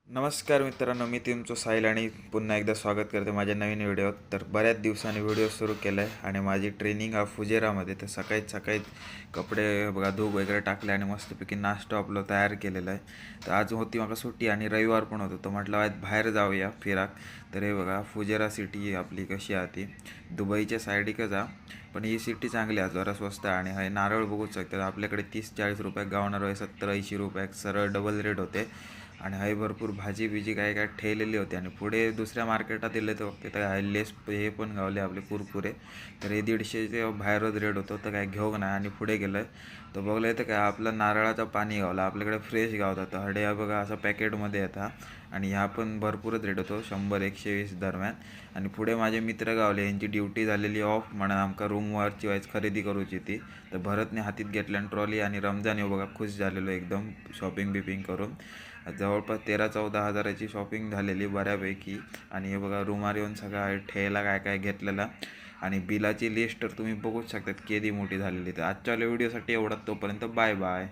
नमस्कार मित्रांनो, मी तुमचं साहिल आणि पुन्हा एकदा स्वागत करते माझ्या नवीन व्हिडिओत. तर बऱ्याच दिवसांनी व्हिडिओ सुरू केला आहे आणि माझी ट्रेनिंग हा फुजेरामध्ये. तर सकाळी कपडे बघा धूप वगैरे टाकले आणि मस्तपैकी नाश्ता आपलं तयार केलेला आहे. तर आज होती मला सुट्टी आणि रविवार पण होतं, तर म्हटलं आज बाहेर जाऊया फिराक. तर हे बघा फुजेरा सिटी आपली कशी आहे ती दुबईच्या साईडीकच जा, पण ही सिटी चांगली आहे, जरा स्वस्त आहे. आणि हे नारळ बघू शकतात आपल्याकडे 30-40 रुपये गाव नारळ 70-80 रुपये सरळ डबल रेट होते. आणि हाय भरपूर भाजी बिजी काय काय ठेवलेली होती. आणि पुढे दुसऱ्या मार्केटात दिले तर बघते तर काय लेस हे पण गावले आपले कुरकुरे. तर हे 150चे बाहेरच रेट होतं, तर काय घेऊ नाही. आणि पुढे गेलं तर बघलं तर काय आपलं नारळाचं पाणी गावलं आपल्याकडे फ्रेश गावतात. तर हड्या बघा असं पॅकेटमध्ये येतात आणि ह्या पण भरपूरच रेट होतो 100-120 दरम्यान. आणि पुढे माझे मित्र गावले, यांची ड्युटी झालेली ऑफ म्हणा आमका रूमवरची वाईज खरेदी करूची ती. तर भरतने हातीत घेतल्यान ट्रॉली आणि रमजान बघा खुश झालेलो एकदम शॉपिंग बिपिंग करून. जवळपास 13-14 हजाराची शॉपिंग झालेली बऱ्यापैकी. आणि हे बघा रूमार येऊन सगळा ठेला काय काय घेतलेला आणि बिलाची लिस्ट तर तुम्ही बघूच शकतात किती मोठी झालेली. तर आजच्या व्हिडिओसाठी एवढाच, तोपर्यंत बाय बाय.